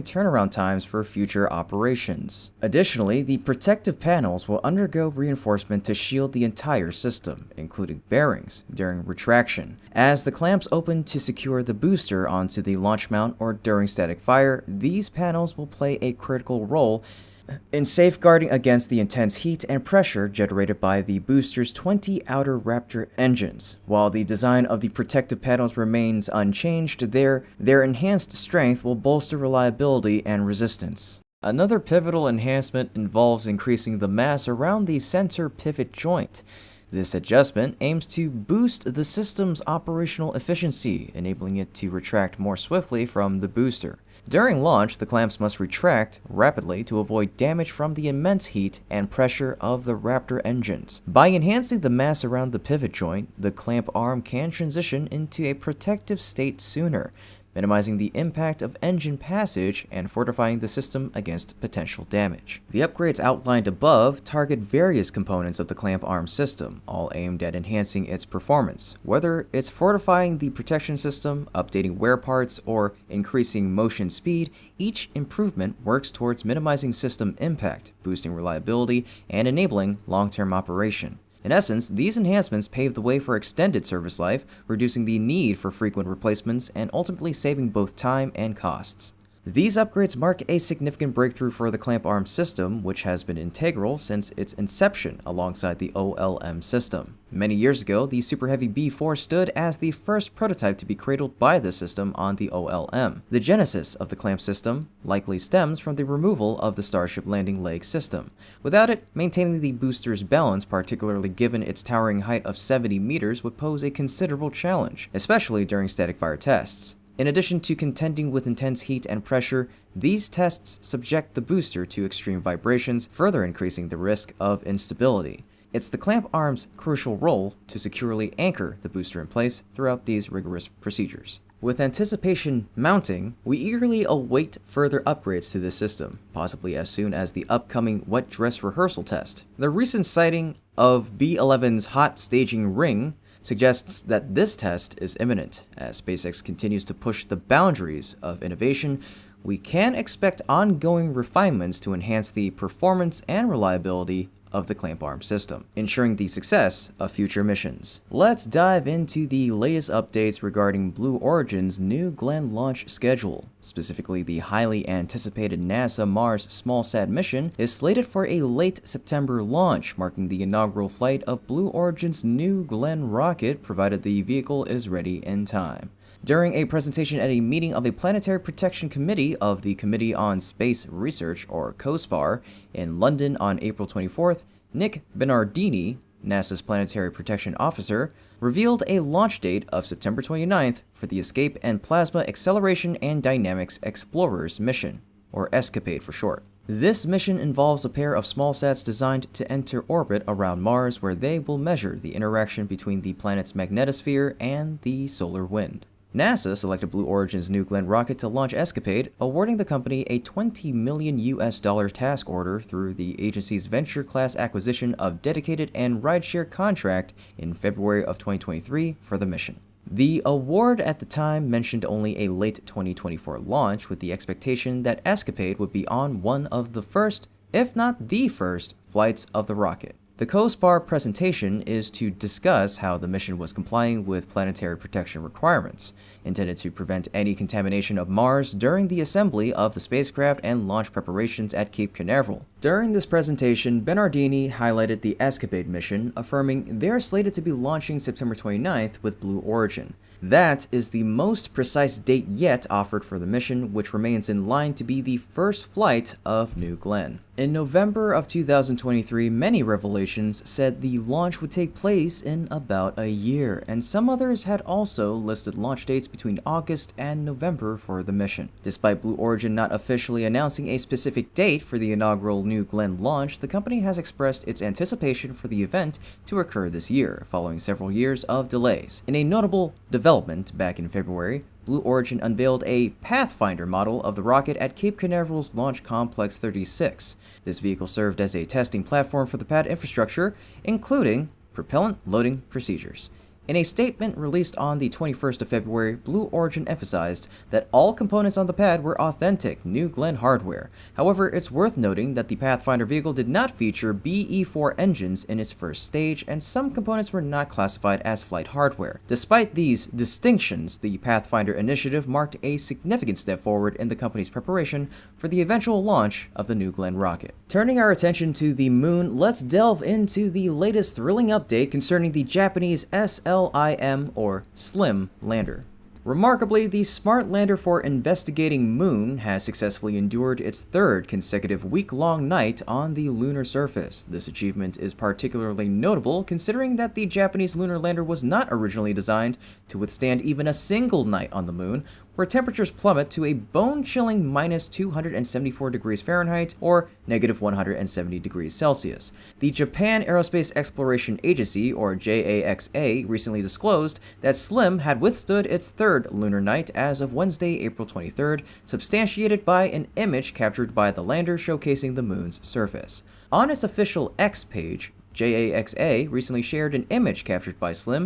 turnaround times for future operations. Additionally, the protective panels will undergo reinforcement to shield the entire system, including bearings, during retraction. As the clamps open to secure the booster onto the launch mount or during static fire, these panels will play a critical role in safeguarding against the intense heat and pressure generated by the booster's 20 outer Raptor engines. While the design of the protective panels remains unchanged, their enhanced strength will bolster reliability and resistance. Another pivotal enhancement involves increasing the mass around the center pivot joint. This adjustment aims to boost the system's operational efficiency, enabling it to retract more swiftly from the booster. During launch, the clamps must retract rapidly to avoid damage from the immense heat and pressure of the Raptor engines. By enhancing the mass around the pivot joint, the clamp arm can transition into a protective state sooner, minimizing the impact of engine passage and fortifying the system against potential damage. The upgrades outlined above target various components of the clamp arm system, all aimed at enhancing its performance. Whether it's fortifying the protection system, updating wear parts, or increasing motion speed, each improvement works towards minimizing system impact, boosting reliability, and enabling long-term operation. In essence, these enhancements pave the way for extended service life, reducing the need for frequent replacements and ultimately saving both time and costs. These upgrades mark a significant breakthrough for the clamp arm system, which has been integral since its inception alongside the OLM system. Many years ago, the Super Heavy B4 stood as the first prototype to be cradled by the system on the OLM. The genesis of the clamp system likely stems from the removal of the Starship landing leg system. Without it, maintaining the booster's balance, particularly given its towering height of 70 meters, would pose a considerable challenge, especially during static fire tests. In addition to contending with intense heat and pressure, these tests subject the booster to extreme vibrations, further increasing the risk of instability. It's the clamp arm's crucial role to securely anchor the booster in place throughout these rigorous procedures. With anticipation mounting, we eagerly await further upgrades to this system, possibly as soon as the upcoming wet dress rehearsal test. The recent sighting of B-11's hot staging ring suggests that this test is imminent. As SpaceX continues to push the boundaries of innovation, we can expect ongoing refinements to enhance the performance and reliability of the clamp arm system, ensuring the success of future missions. Let's dive into the latest updates regarding Blue Origin's New Glenn launch schedule. Specifically, the highly anticipated NASA Mars SmallSat mission is slated for a late September launch, marking the inaugural flight of Blue Origin's New Glenn rocket, provided the vehicle is ready in time. During a presentation at a meeting of a Planetary Protection Committee of the Committee on Space Research, or COSPAR, in London on April 24th, Nick Bernardini, NASA's Planetary Protection Officer, revealed a launch date of September 29th for the Escape and Plasma Acceleration and Dynamics Explorers mission, or ESCAPADE for short. This mission involves a pair of small sats designed to enter orbit around Mars, where they will measure the interaction between the planet's magnetosphere and the solar wind. NASA selected Blue Origin's New Glenn rocket to launch ESCAPADE, awarding the company a $20 million task order through the agency's venture class acquisition of dedicated and rideshare contract in February of 2023 for the mission. The award at the time mentioned only a late 2024 launch, with the expectation that ESCAPADE would be on one of the first, if not the first, flights of the rocket. The COSPAR presentation is to discuss how the mission was complying with planetary protection requirements, intended to prevent any contamination of Mars during the assembly of the spacecraft and launch preparations at Cape Canaveral. During this presentation, Bernardini highlighted the ESCAPADE mission, affirming they're slated to be launching September 29th with Blue Origin. That is the most precise date yet offered for the mission, which remains in line to be the first flight of New Glenn. In November of 2023, many revelations said the launch would take place in about a year, and some others had also listed launch dates between August and November for the mission. Despite Blue Origin not officially announcing a specific date for the inaugural New Glenn launch, the company has expressed its anticipation for the event to occur this year, following several years of delays. In a notable development back in February, Blue Origin unveiled a Pathfinder model of the rocket at Cape Canaveral's Launch Complex 36. This vehicle served as a testing platform for the pad infrastructure, including propellant loading procedures. In a statement released on the 21st of February, Blue Origin emphasized that all components on the pad were authentic New Glenn hardware. However, it's worth noting that the Pathfinder vehicle did not feature BE-4 engines in its first stage, and some components were not classified as flight hardware. Despite these distinctions, the Pathfinder initiative marked a significant step forward in the company's preparation for the eventual launch of the New Glenn rocket. Turning our attention to the moon, let's delve into the latest thrilling update concerning the Japanese SLIM, or SLIM, lander. Remarkably, the smart lander for investigating Moon has successfully endured its third consecutive week-long night on the lunar surface. This achievement is particularly notable considering that the Japanese lunar lander was not originally designed to withstand even a single night on the Moon, where temperatures plummet to a bone-chilling minus 274 degrees Fahrenheit or negative 170 degrees Celsius. The Japan Aerospace Exploration Agency, or JAXA, recently disclosed that SLIM had withstood its third lunar night as of Wednesday, April 23rd, substantiated by an image captured by the lander showcasing the moon's surface. On its official X page, JAXA recently shared an image captured by SLIM